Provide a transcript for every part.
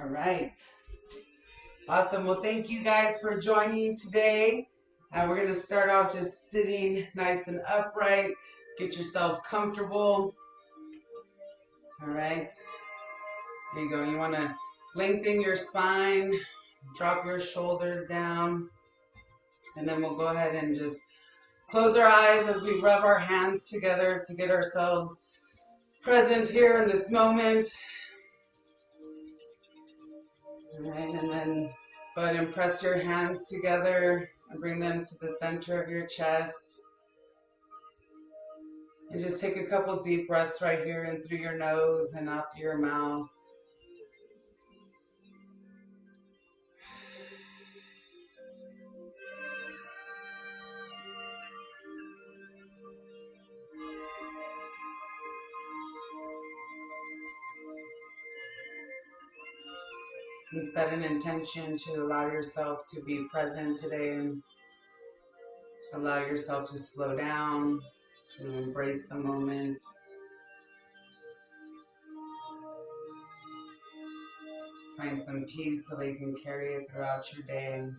All right. Awesome. Well, thank you guys for joining today. We're going to start off just sitting nice and upright. Get yourself comfortable. All right. There you go. You want to lengthen your spine, drop your shoulders down, and then we'll go ahead and just close our eyes as we rub our hands together to get ourselves present here in this moment. All right, and then go ahead and press your hands together and bring them to the center of your chest. And just take a couple deep breaths right here in through your nose and out through your mouth. And set an intention to allow yourself to be present today, and to allow yourself to slow down, to embrace the moment. Find some peace so that you can carry it throughout your day.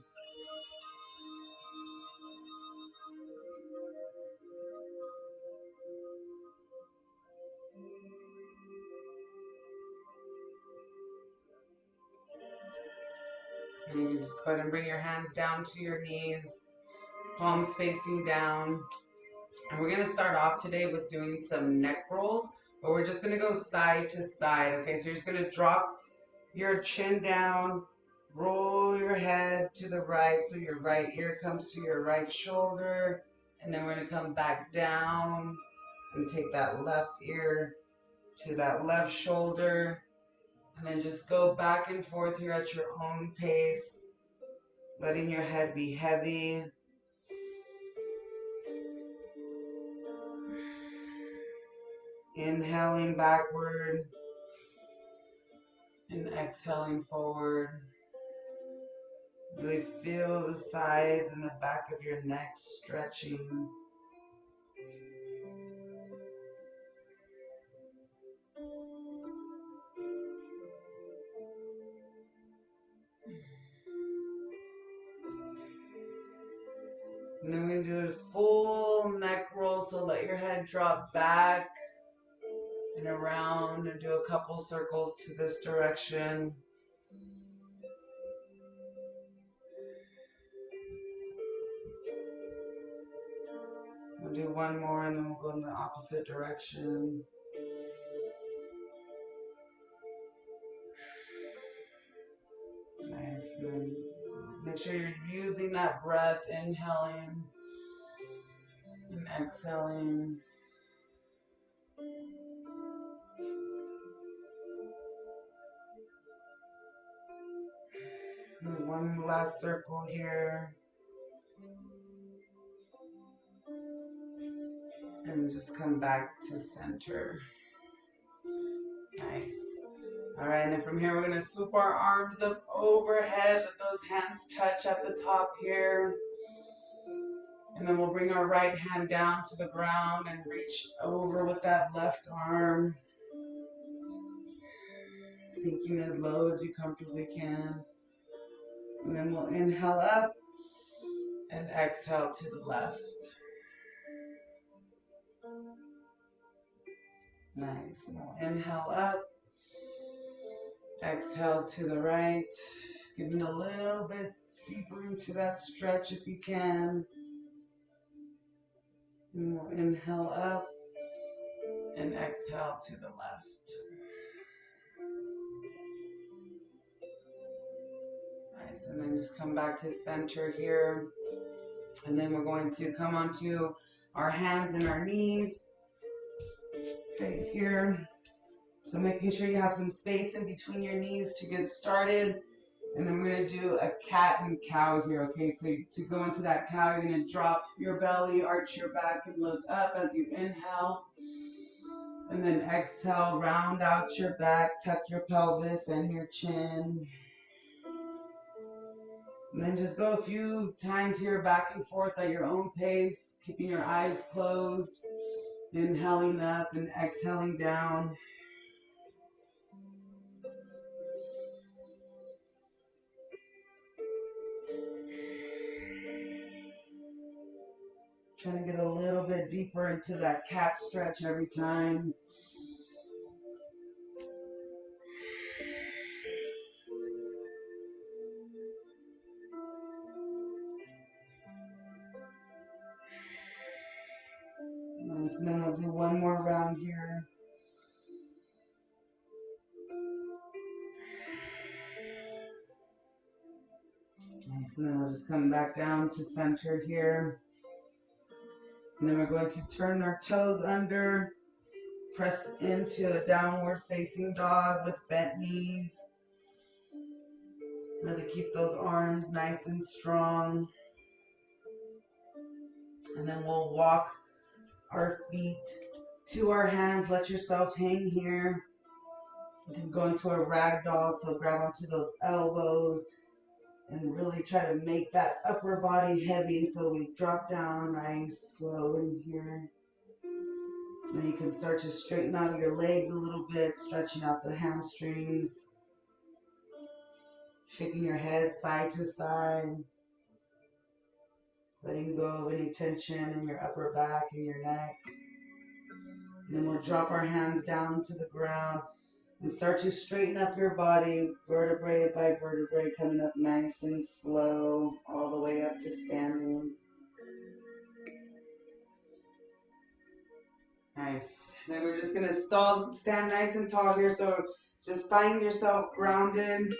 And you can just go ahead and bring your hands down to your knees, palms facing down. And we're going to start off today with doing some neck rolls, but we're just going to go side to side. Okay, so you're just going to drop your chin down, roll your head to the right so your right ear comes to your right shoulder, and then we're going to come back down and take that left ear to that left shoulder, and then just go back and forth here at your own pace, letting your head be heavy. Inhaling backward and exhaling forward. Really feel the sides and the back of your neck stretching. And then we're going to do a full neck roll, so let your head drop back and around and do a couple circles to this direction. We'll do one more and then we'll go in the opposite direction. Nice. And then make sure you're using that breath, inhaling and exhaling. And one last circle here. And just come back to center. Nice. All right, and then from here we're going to swoop our arms up overhead. Let those hands touch at the top here. And then we'll bring our right hand down to the ground and reach over with that left arm. Sinking as low as you comfortably can. And then we'll inhale up and exhale to the left. Nice. And we'll inhale up, exhale to the right. Getting a little bit deeper into that stretch if you can. And we'll inhale up and exhale to the left. Nice. And then just come back to center here. And then we're going to come onto our hands and our knees right here. So making sure you have some space in between your knees to get started. And then we're going to do a cat and cow here, okay? So to go into that cow, you're going to drop your belly, arch your back, and look up as you inhale. And then exhale, round out your back, tuck your pelvis and your chin. And then just go a few times here back and forth at your own pace, keeping your eyes closed, inhaling up and exhaling down. Trying to get a little bit deeper into that cat stretch every time. Nice. And then we'll do one more round here. Nice. And then we'll just come back down to center here. And then we're going to turn our toes under, press into a downward facing dog with bent knees. Really keep those arms nice and strong. And then we'll walk our feet to our hands. Let yourself hang here. You can go into a ragdoll, so grab onto those elbows and really try to make that upper body heavy so we drop down nice, slow in here. Then you can start to straighten out your legs a little bit, stretching out the hamstrings, shaking your head side to side, letting go of any tension in your upper back and your neck. And then we'll drop our hands down to the ground and start to straighten up your body, vertebrae by vertebrae, coming up nice and slow, all the way up to standing. Nice. Then we're just going to stand nice and tall here. So just find yourself grounded.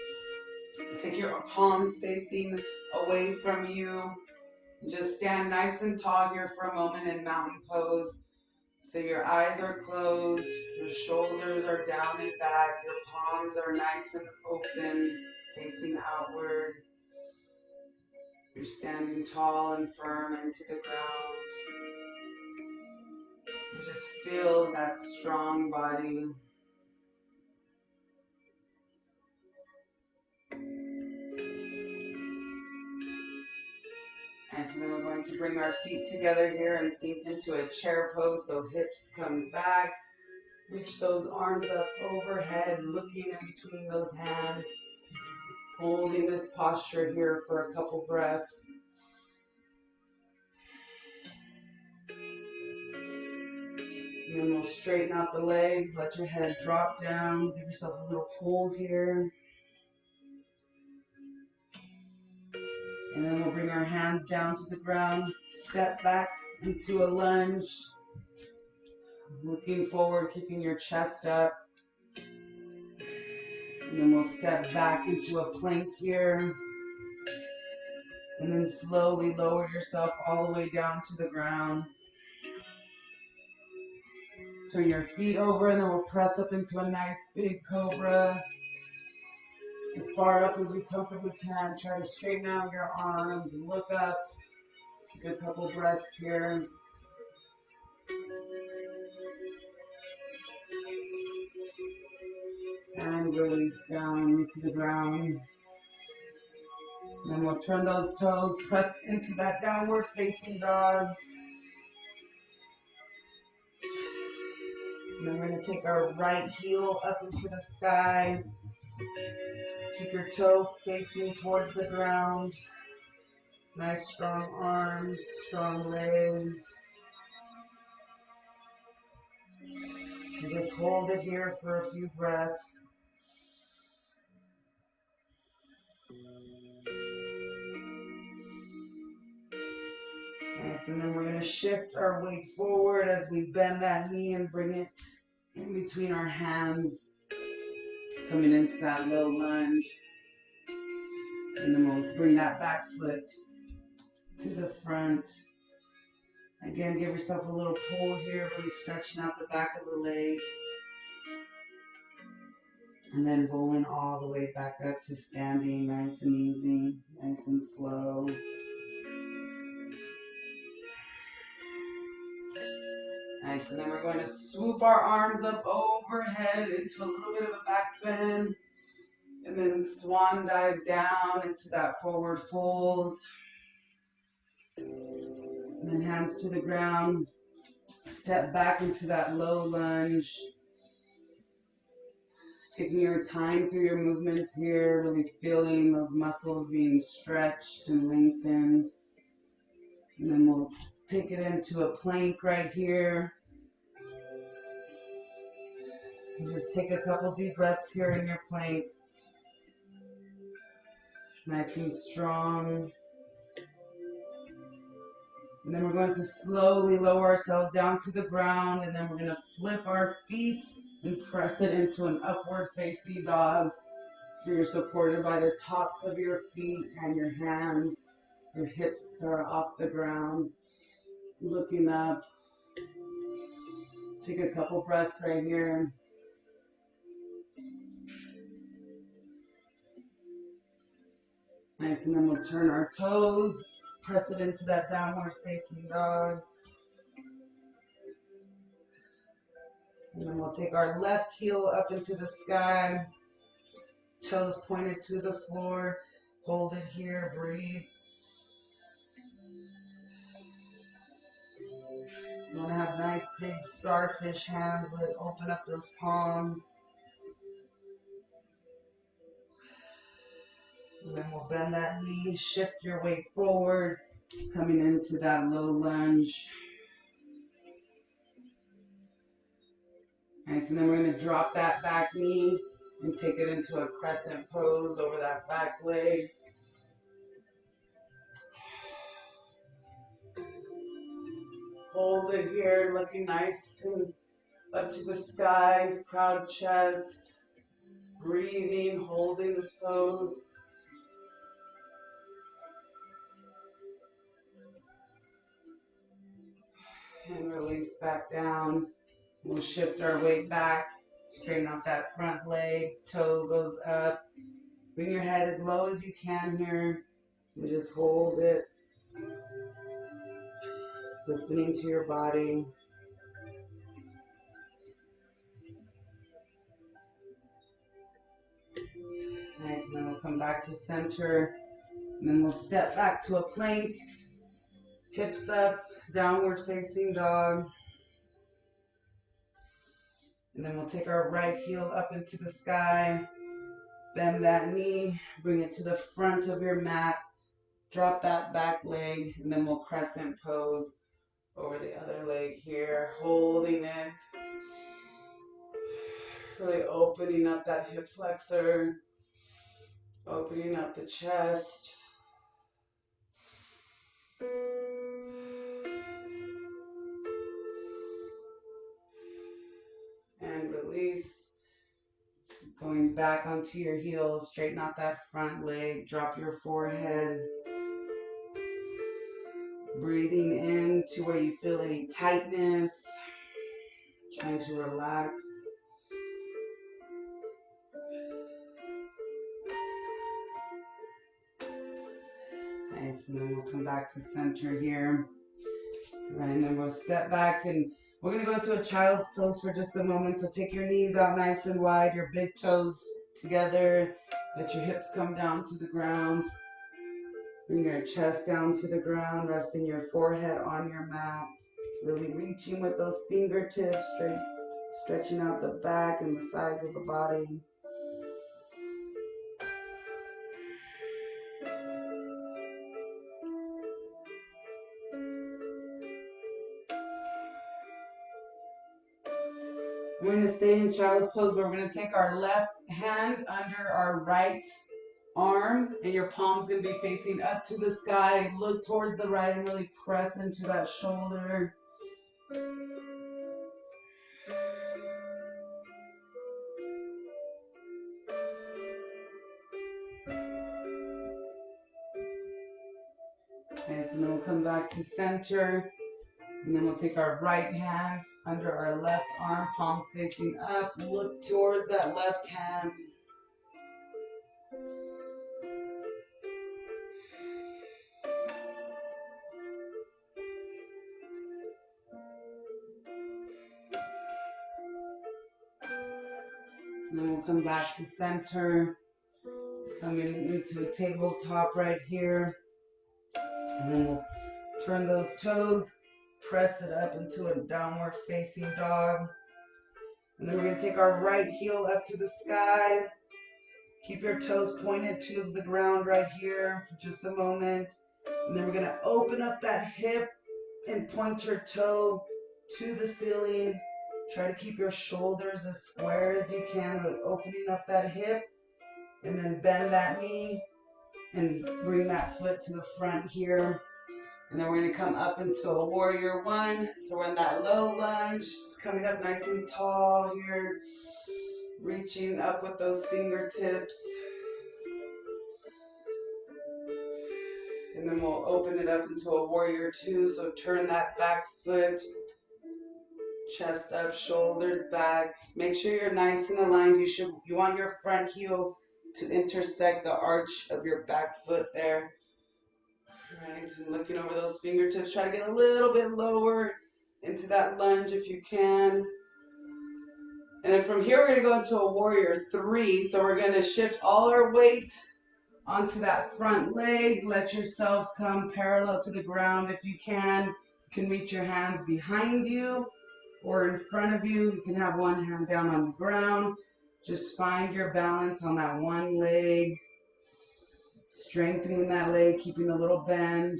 Take your palms facing away from you. Just stand nice and tall here for a moment in mountain pose. So your eyes are closed, your shoulders are down and back, your palms are nice and open, facing outward. You're standing tall and firm into the ground. You just feel that strong body. And so then we're going to bring our feet together here and sink into a chair pose, so hips come back. Reach those arms up overhead, looking in between those hands. Holding this posture here for a couple breaths. And then we'll straighten out the legs, let your head drop down, give yourself a little pull here. And then we'll bring our hands down to the ground, step back into a lunge. Looking forward, keeping your chest up. And then we'll step back into a plank here. And then slowly lower yourself all the way down to the ground. Turn your feet over and then we'll press up into a nice big cobra. As far up as you comfortably can. Try to straighten out your arms and look up. Take a couple breaths here. And release down to the ground. Then we'll turn those toes, press into that downward facing dog. And then we're going to take our right heel up into the sky. Keep your toe facing towards the ground. Nice strong arms, strong legs. And just hold it here for a few breaths. Nice, and then we're going to shift our weight forward as we bend that knee and bring it in between our hands. Coming into that low lunge. And then we'll bring that back foot to the front. Again, give yourself a little pull here, really stretching out the back of the legs. And then rolling all the way back up to standing, nice and easy, nice and slow. Nice, and then we're going to swoop our arms up overhead into a little bit of a back bend. And then swan dive down into that forward fold. And then hands to the ground. Step back into that low lunge. Taking your time through your movements here, really feeling those muscles being stretched and lengthened. And then we'll Take it into a plank right here. And just take a couple deep breaths here in your plank. Nice and strong. And then we're going to slowly lower ourselves down to the ground, and then we're going to flip our feet and press it into an upward facing dog. So you're supported by the tops of your feet and your hands. Your hips are off the ground, looking up. Take a couple breaths right here. Nice, and then we'll turn our toes, press it into that downward facing dog. And then we'll take our left heel up into the sky, toes pointed to the floor. Hold it here, breathe. You want to have nice big starfish hands. Really open up those palms. And then we'll bend that knee, shift your weight forward, coming into that low lunge. Nice, and then we're going to drop that back knee and take it into a crescent pose over that back leg. Hold it here, looking nice and up to the sky, proud chest, breathing, holding this pose. And release back down. We'll shift our weight back, straighten out that front leg, toe goes up. Bring your head as low as you can here. You just hold it, listening to your body. Nice, and then we'll come back to center. And then we'll step back to a plank, hips up, downward facing dog. And then we'll take our right heel up into the sky, bend that knee, bring it to the front of your mat, drop that back leg, and then we'll crescent pose over the other leg here, holding it, really opening up that hip flexor, opening up the chest. And release. Going back onto your heels, straighten out that front leg, drop your forehead. Breathing in to where you feel any tightness, trying to relax. Nice, and then we'll come back to center here. Right, and then we'll step back and we're going to go into a child's pose for just a moment. So take your knees out nice and wide, your big toes together, let your hips come down to the ground. Bring your chest down to the ground, resting your forehead on your mat. Really reaching with those fingertips, stretching out the back and the sides of the body. We're going to stay in child's pose, but we're going to take our left hand under our right arm, and your palm's going to be facing up to the sky. Look towards the right and really press into that shoulder. Okay, so then we'll come back to center, and then we'll take our right hand under our left arm, palms facing up. Look towards that left hand. And then we'll come back to center, coming into a tabletop right here. And then we'll turn those toes, press it up into a downward facing dog. And then we're going to take our right heel up to the sky. Keep your toes pointed to the ground right here for just a moment. And then we're going to open up that hip and point your toe to the ceiling. Try to keep your shoulders as square as you can, really opening up that hip, and then bend that knee and bring that foot to the front here. And then we're going to come up into a warrior one. So we're in that low lunge, coming up nice and tall here, reaching up with those fingertips. And then we'll open it up into a warrior two. So turn that back foot, chest up, shoulders back. Make sure you're nice and aligned. You want your front heel to intersect the arch of your back foot there. All right, and looking over those fingertips, try to get a little bit lower into that lunge if you can. And then from here, we're going to go into a warrior three. So we're going to shift all our weight onto that front leg. Let yourself come parallel to the ground if you can. You can reach your hands behind you or in front of you. You can have one hand down on the ground. Just find your balance on that one leg. Strengthening that leg, keeping a little bend.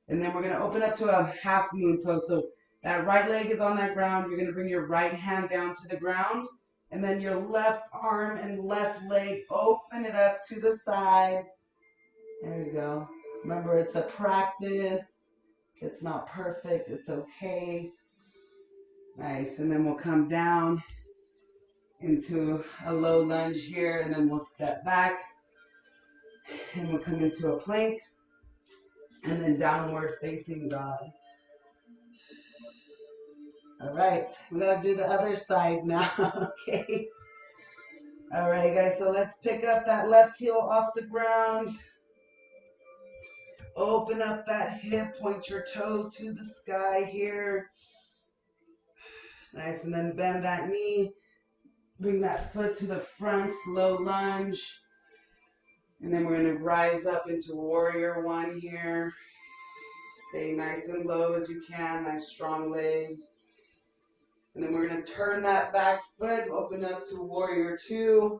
And then we're going to open up to a half moon pose. So that right leg is on that ground. You're going to bring your right hand down to the ground. And then your left arm and left leg, open it up to the side. There you go. Remember, it's a practice. It's not perfect. It's okay. Nice. And then we'll come down into a low lunge here. And then we'll step back. And we'll come into a plank. And then downward facing dog. All right, we gotta do the other side now, okay? All right, guys, so let's pick up that left heel off the ground. Open up that hip, point your toe to the sky here. Nice, and then bend that knee. Bring that foot to the front, low lunge. And then we're gonna rise up into warrior one here. Stay nice and low as you can, nice strong legs. And then we're going to turn that back foot, open up to warrior two.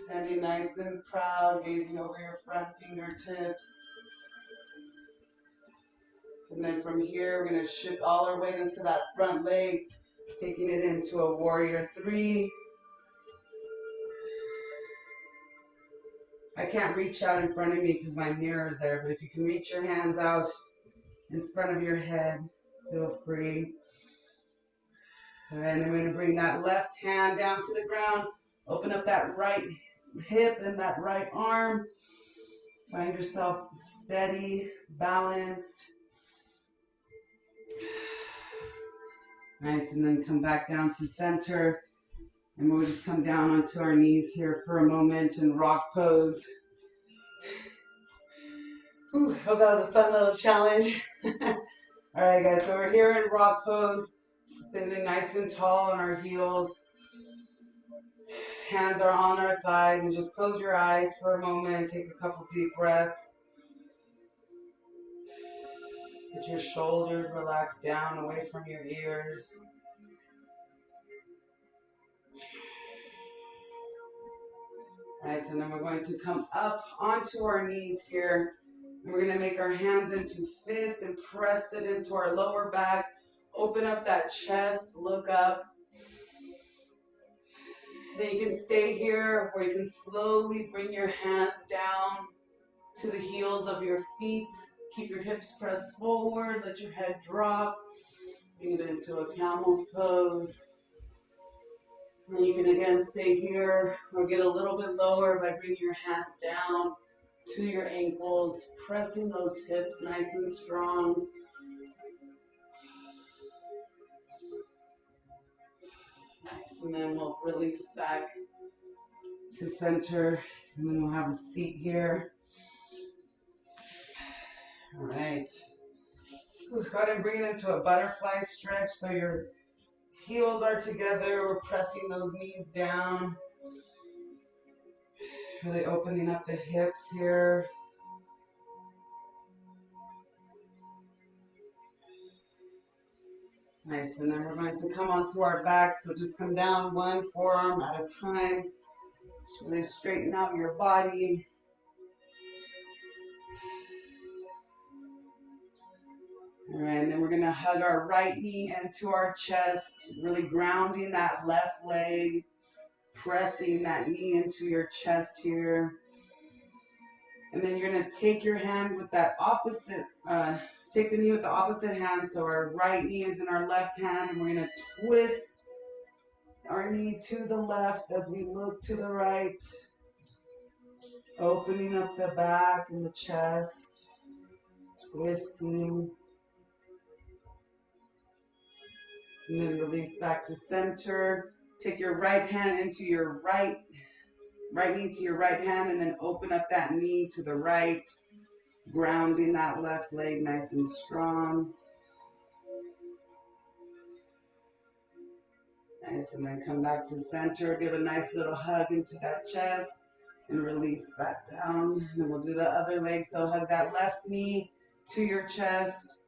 Standing nice and proud, gazing over your front fingertips. And then from here, we're going to shift all our weight into that front leg, taking it into a warrior three. I can't reach out in front of me because my mirror is there, but if you can reach your hands out in front of your head, feel free. And then we're going to bring that left hand down to the ground. Open up that right hip and that right arm. Find yourself steady, balanced. Nice, and then come back down to center. And we'll just come down onto our knees here for a moment in rock pose. Whew, hope that was a fun little challenge. All right, guys, so we're here in rock pose. Standing nice and tall on our heels. Hands are on our thighs, and just close your eyes for a moment. Take a couple deep breaths. Let your shoulders relax down away from your ears. All right, and then we're going to come up onto our knees here. And we're going to make our hands into fists and press it into our lower back. Open up that chest, look up. Then you can stay here, or you can slowly bring your hands down to the heels of your feet. Keep your hips pressed forward, let your head drop. Bring it into a camel's pose. And then you can again stay here, or get a little bit lower by bringing your hands down to your ankles, pressing those hips nice and strong. Nice, and then we'll release back to center, and then we'll have a seat here. All right. Go ahead and bring it into a butterfly stretch so your heels are together. We're pressing those knees down. Really opening up the hips here. Nice, and then we're going to come onto our back, so just come down one forearm at a time. Just really straighten out your body. All right, and then we're going to hug our right knee into our chest, really grounding that left leg, pressing that knee into your chest here. And then you're going to take your hand with that opposite, take the knee with the opposite hand. So our right knee is in our left hand, and we're going to twist our knee to the left as we look to the right, opening up the back and the chest, twisting. And then release back to center. Take your right hand into your right knee to your right hand, and then open up that knee to the right, grounding that left leg nice and strong. Nice, and then come back to center. Give a nice little hug into that chest and release back down. And then we'll do the other leg. So hug that left knee to your chest.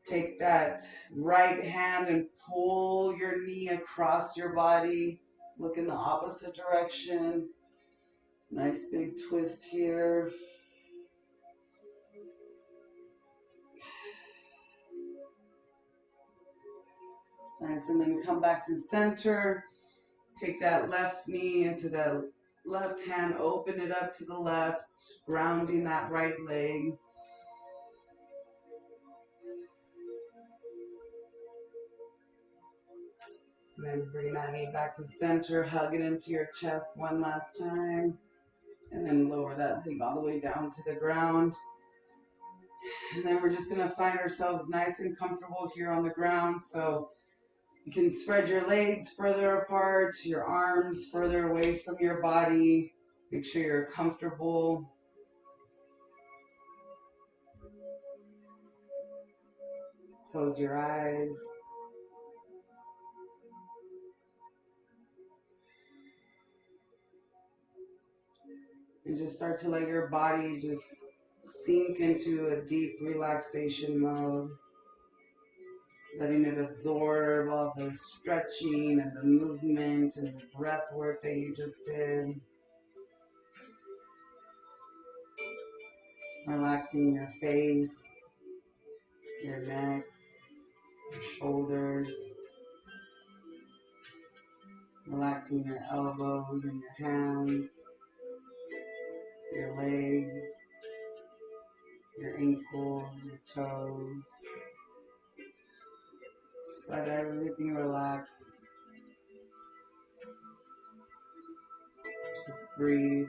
Take that right hand and pull your knee across your body. Look in the opposite direction. Nice big twist here. Nice, and then come back to center. Take that left knee into the left hand, open it up to the left, grounding that right leg. And then bring that knee back to center, hug it into your chest one last time. And then lower that leg all the way down to the ground. And then we're just gonna find ourselves nice and comfortable here on the ground. So you can spread your legs further apart, your arms further away from your body. Make sure you're comfortable. Close your eyes. And just start to let your body just sink into a deep relaxation mode. Letting it absorb all the stretching and the movement and the breath work that you just did. Relaxing your face, your neck, your shoulders. Relaxing your elbows and your hands, your legs, your ankles, your toes. Just let everything relax. Just breathe.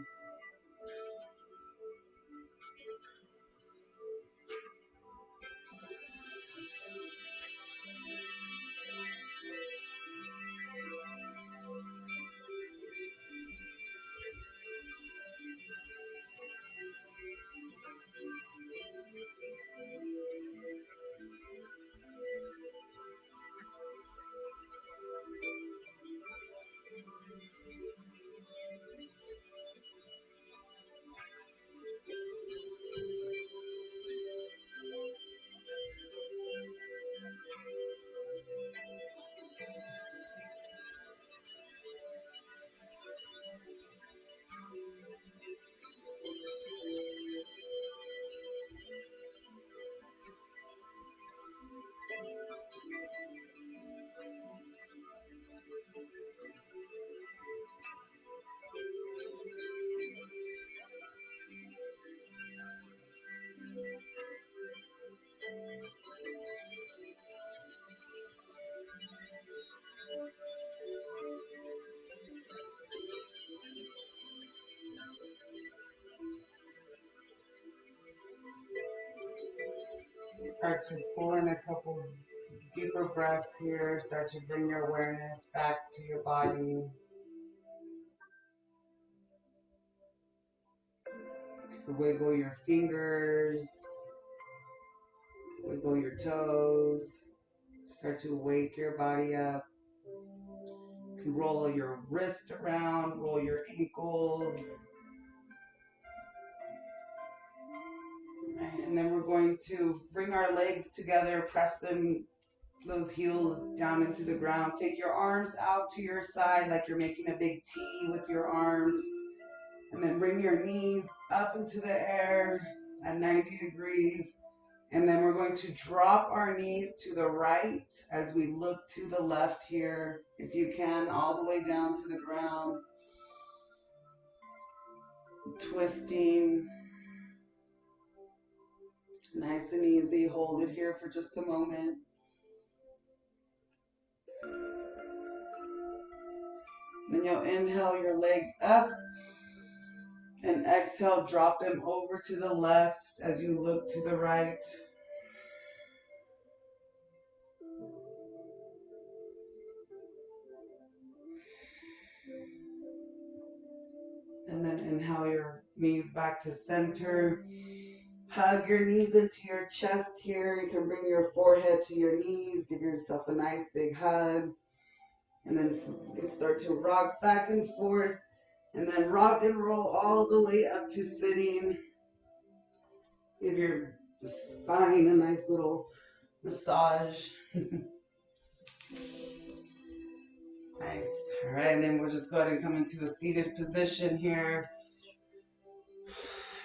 Start to pull in a couple deeper breaths here. Start to bring your awareness back to your body. Wiggle your fingers. Wiggle your toes. Start to wake your body up. You can roll your wrist around, roll your ankles. Right, and then we're going to bring our legs together, press them, those heels down into the ground. Take your arms out to your side like you're making a big T with your arms. And then bring your knees up into the air at 90 degrees. And then we're going to drop our knees to the right as we look to the left here. If you can, all the way down to the ground. Twisting. Nice and easy. Hold it here for just a moment. Then you'll inhale your legs up and exhale, drop them over to the left as you look to the right. And then inhale your knees back to center. Hug your knees into your chest here. You can bring your forehead to your knees. Give yourself a nice big hug. And then you can start to rock back and forth. And then rock and roll all the way up to sitting. Give your spine a nice little massage. Nice. All right, and then we'll just go ahead and come into a seated position here.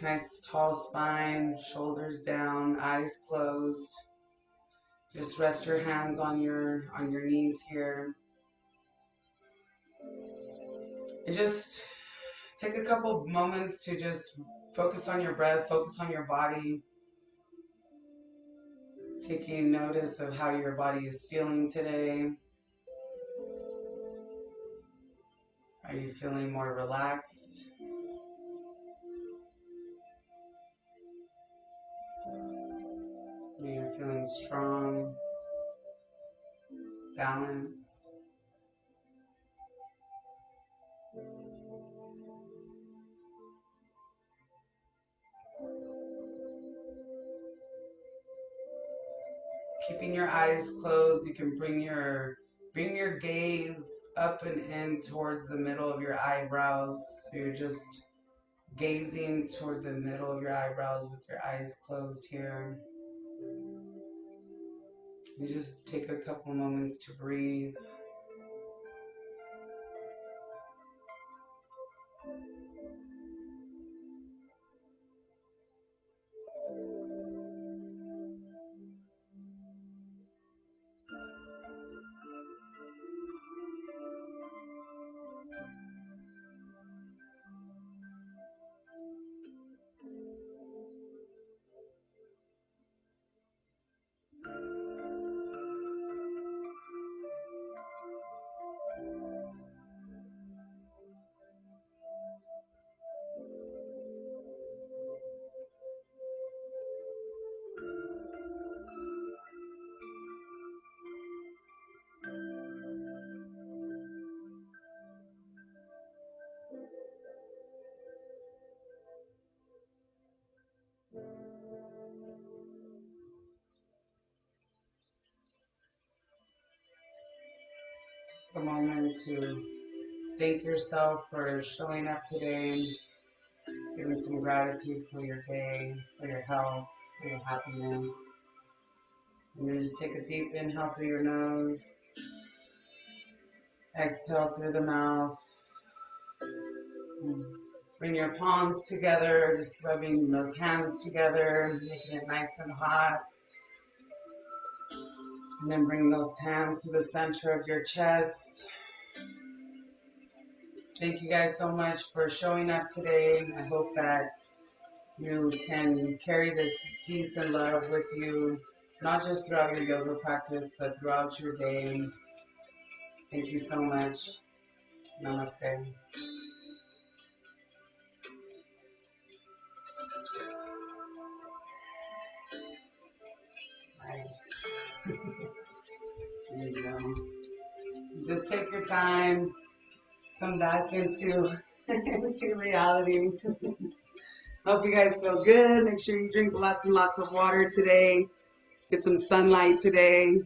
Nice tall spine, shoulders down, eyes closed. Just rest your hands on your knees here. And just take a couple moments to just focus on your breath, focus on your body. Taking notice of how your body is feeling today. Are you feeling more relaxed? Are you feeling strong, balanced? Keeping your eyes closed, you can bring your gaze up and in towards the middle of your eyebrows. So you're just gazing toward the middle of your eyebrows with your eyes closed here. You just take a couple moments to breathe. A moment to thank yourself for showing up today, giving some gratitude for your day, for your health, for your happiness. And then just take a deep inhale through your nose, exhale through the mouth. Bring your palms together, just rubbing those hands together, making it nice and hot. And then bring those hands to the center of your chest. Thank you guys so much for showing up today. I hope that you can carry this peace and love with you, not just throughout your yoga practice, but throughout your day. Thank you so much. Namaste. Nice. There you go. Just take your time. Come back into reality. Hope you guys feel good. Make sure you drink lots and lots of water today. Get some sunlight today.